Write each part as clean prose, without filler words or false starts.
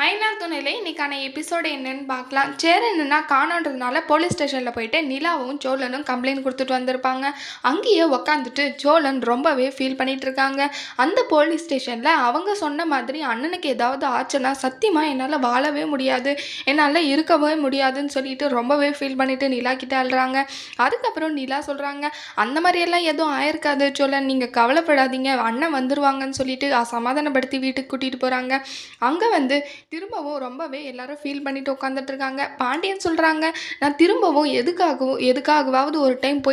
ஐநா துணையில இன்னைக்கான எபிசோடு என்னன்னு பார்க்கலாம். சேரனுன்னா காணோன்றதுனால போலீஸ் ஸ்டேஷனில் போயிட்டு நிலாவும் சோழனும் கம்ப்ளைண்ட் கொடுத்துட்டு வந்திருப்பாங்க. அங்கேயே உக்காந்துட்டு சோழன் ரொம்பவே ஃபீல் பண்ணிட்டு இருக்காங்க. அந்த போலீஸ் ஸ்டேஷனில் அவங்க சொன்ன மாதிரி அண்ணனுக்கு ஏதாவது ஆச்சுன்னா சத்தியமாக என்னால் வாழவே முடியாது, என்னால் இருக்கவே முடியாதுன்னு சொல்லிட்டு ரொம்பவே ஃபீல் பண்ணிட்டு நிலா கிட்ட அழுறாங்க. அதுக்கப்புறம் நிலா சொல்கிறாங்க, அந்த மாதிரியெல்லாம் எதுவும் ஆயிருக்காது சோழன், நீங்கள் கவலைப்படாதீங்க, அண்ணன் வந்துருவாங்கன்னு சொல்லிட்டு சமாதானப்படுத்தி வீட்டுக்கு கூட்டிகிட்டு போகிறாங்க. அங்கே வந்து திரும்பவும் ரொம்பவே எல்லாரும் ஃபீல் பண்ணிட்டு உட்காந்துட்டு இருக்காங்க. பாண்டியன் சொல்கிறாங்க, நான் திரும்பவும் எதுக்காகவாவது ஒரு டைம்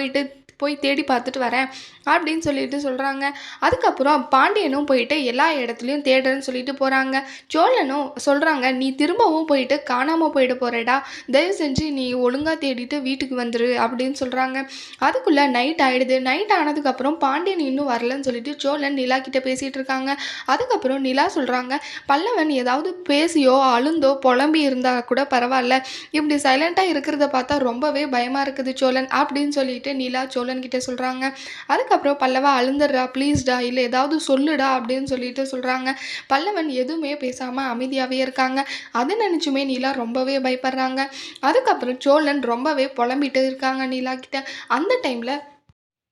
போய் தேடி பார்த்துட்டு வரேன் அப்படின்னு சொல்லிட்டு சொல்கிறாங்க. அதுக்கப்புறம் பாண்டியனும் போயிட்டு எல்லா இடத்துலையும் தேடுறேன்னு சொல்லிட்டு போகிறாங்க. சோழனும் சொல்கிறாங்க, நீ திரும்பவும் போயிட்டு காணாமல் போயிட போகிறேடா, தயவு செஞ்சு நீ ஒழுங்காக தேடிட்டு வீட்டுக்கு வந்துரு அப்படின்னு சொல்கிறாங்க. அதுக்குள்ளே நைட் ஆகிடுது. நைட் ஆனதுக்கப்புறம் பாண்டியன் இன்னும் வரலன்னு சொல்லிட்டு சோழன் நிலா கிட்ட பேசிகிட்டு இருக்காங்க. அதுக்கப்புறம் நிலா சொல்கிறாங்க, பல்லவன் ஏதாவது பேசியோ அழுந்தோ புலம்பி இருந்தால் கூட பரவாயில்ல, இப்படி சைலண்ட்டாக இருக்கிறத பார்த்தா ரொம்பவே பயமாக இருக்குது சோழன் அப்படின்னு சொல்லிட்டு நிலா சோழன் கிட்ட சொல்கிறாங்க. அதுக்கப்புறம் பல்லவா அழுந்துடுறா, ப்ளீஸ்டா இல்லை ஏதாவது சொல்லுடா அப்படின்னு சொல்லிட்டு சொல்கிறாங்க. பல்லவன் எதுவுமே பேசாமல் அமைதியாகவே இருக்காங்க. அதை நினச்சுமே நிலா ரொம்பவே பயப்படுறாங்க. அதுக்கப்புறம் சோழன் ரொம்பவே புலம்பிட்டு இருக்காங்க நிலா கிட்ட.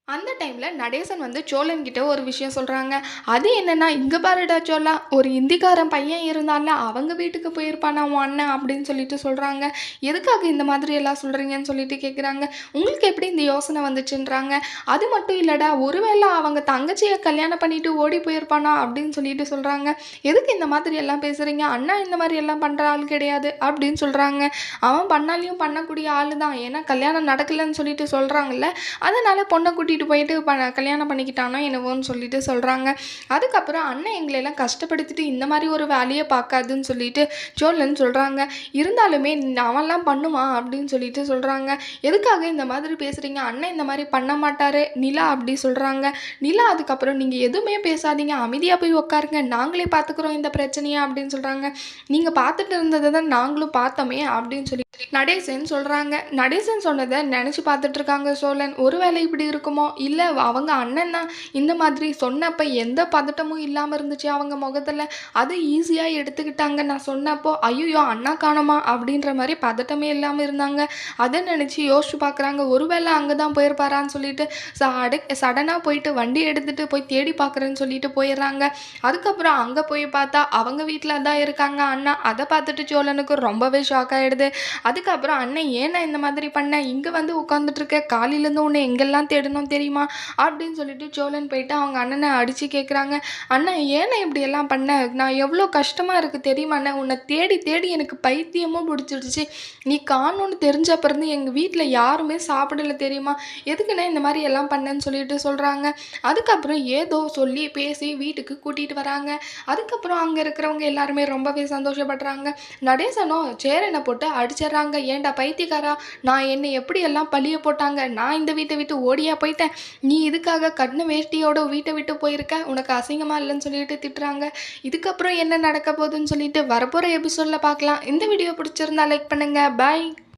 அந்த டைமில் நடேசன் வந்து சோழன் கிட்ட ஒரு விஷயம் சொல்கிறாங்க. அது என்னென்னா, இங்கே பாருடா சோழா, ஒரு இந்திக்காரன் பையன் இருந்தால அவங்க வீட்டுக்கு போயிருப்பானா உன் அண்ணன் அப்படின்னு சொல்லிட்டு சொல்கிறாங்க. எதுக்காக இந்த மாதிரி எல்லாம் சொல்கிறீங்கன்னு சொல்லிட்டு கேட்குறாங்க. உங்களுக்கு எப்படி இந்த யோசனை வந்துச்சுன்றாங்க. அது மட்டும் இல்லைடா, ஒருவேளை அவங்க தங்கச்சியை கல்யாணம் பண்ணிட்டு ஓடி போயிருப்பானா அப்படின்னு சொல்லிட்டு சொல்கிறாங்க. எதுக்கு இந்த மாதிரி எல்லாம் பேசுகிறீங்க, அண்ணா இந்த மாதிரி எல்லாம் பண்ணுற ஆள் கிடையாது அப்படின்னு சொல்கிறாங்க. அவன் பண்ணாலையும் பண்ணக்கூடிய ஆள் தான், ஏன்னா கல்யாணம் நடக்கலைன்னு சொல்லிட்டு சொல்கிறாங்கல்ல, அதனால் பொண்ணை கூட்டிகிட்டு போயிட்டு கல்யாணம் பண்ணிக்கிட்டானோ என்னவோன்னு சொல்லிட்டு சொல்கிறாங்க. அதுக்கப்புறம் அண்ணன் எங்களையெல்லாம் கஷ்டப்படுத்திட்டு இந்த மாதிரி ஒரு வேலையை பார்க்காதுன்னு சொல்லிட்டு சோழன் சொல்கிறாங்க. இருந்தாலுமே அவன்லாம் பண்ணுவான் அப்படின்னு சொல்லிட்டு சொல்கிறாங்க. எதுக்காக இந்த மாதிரி பேசுகிறீங்க, அண்ணன் இந்த மாதிரி பண்ண மாட்டார் நிலா அப்படி சொல்கிறாங்க. நிலா அதுக்கப்புறம் நீங்கள் எதுவுமே பேசாதீங்க, அமைதியாக போய் உட்காருங்க, நாங்களே பார்த்துக்குறோம் இந்த பிரச்சனையை அப்படின்னு சொல்கிறாங்க. நீங்கள் பார்த்துட்டு இருந்ததை தான் நாங்களும் பார்த்தோமே அப்படின்னு சொல்லி நடேசன் சொல்கிறாங்க. நடேசன் சொன்னதை நினச்சி பார்த்துட்டு இருக்காங்க சோழன். ஒருவேளை இப்படி இருக்குமோ, இல்லை அவங்க அண்ணன் தான் இந்த மாதிரி சொன்னப்போ எந்த பதட்டமும் இல்லாமல் இருந்துச்சு அவங்க முகத்தில், அதை ஈஸியாக எடுத்துக்கிட்டாங்க. நான் சொன்னப்போ ஐயோ அண்ணா காணுமா அப்படின்ற மாதிரி பதட்டமே இல்லாமல் இருந்தாங்க. அதை நினச்சி யோசிச்சு பார்க்குறாங்க, ஒருவேளை அங்கே தான் போயிருப்பாரான்னு சொல்லிட்டு சடனாக போயிட்டு வண்டி எடுத்துகிட்டு போய் தேடி பார்க்குறேன்னு சொல்லிட்டு போயிடுறாங்க. அதுக்கப்புறம் அங்கே போய் பார்த்தா அவங்க வீட்டில் தான் இருக்காங்க அண்ணா. அதை பார்த்துட்டு சோழனுக்கு ரொம்பவே ஷாக் ஆகிடுது. அதுக்கப்புறம் அண்ணன், ஏன்னா இந்த மாதிரி பண்ண, இங்கே வந்து உட்காந்துட்ருக்க, காலையிலேருந்து உன்னை எங்கெல்லாம் தேடணும் தெரியுமா அப்படின்னு சொல்லிட்டு சோழன் போயிட்டு அவங்க அண்ணனை அடித்து கேட்குறாங்க. அண்ணன் ஏன்னா இப்படியெல்லாம் பண்ண, நான் எவ்வளோ கஷ்டமாக இருக்குது தெரியுமா அண்ணன், உன்னை தேடி தேடி எனக்கு பைத்தியமும் பிடிச்சிடுச்சு, நீ காணோன்னு தெரிஞ்சப்பறம் எங்கள் வீட்டில் யாருமே சாப்பிடலை தெரியுமா, எதுக்குண்ணே இந்த மாதிரி எல்லாம் பண்ணேன்னு சொல்லிட்டு சொல்கிறாங்க. அதுக்கப்புறம் ஏதோ சொல்லி பேசி வீட்டுக்கு கூட்டிகிட்டு வராங்க. அதுக்கப்புறம் அங்கே இருக்கிறவங்க எல்லாருமே ரொம்பவே சந்தோஷப்படுறாங்க. நடேசனோ சேரனை போட்டு அடிச்சிடறாங்க. ஏன்டா பைத்தியக்காரா, நான் என்னை எப்படியெல்லாம் பழிய போட்டாங்க, நான் இந்த வீட்டை விட்டு ஓடியா போயிட்டேன், நீ இதுக்காக கண்ணு வேஷ்டியோட வீட்டை விட்டு போயிருக்க, உனக்கு அசிங்கமாக இல்லைன்னு சொல்லிட்டு திட்டுறாங்க. இதுக்கப்புறம் என்ன நடக்க போகுதுன்னு சொல்லிட்டு வரப்போகிற எபிசோடில் பார்க்கலாம். இந்த வீடியோ பிடிச்சிருந்தா லைக் பண்ணுங்கள். பாய்.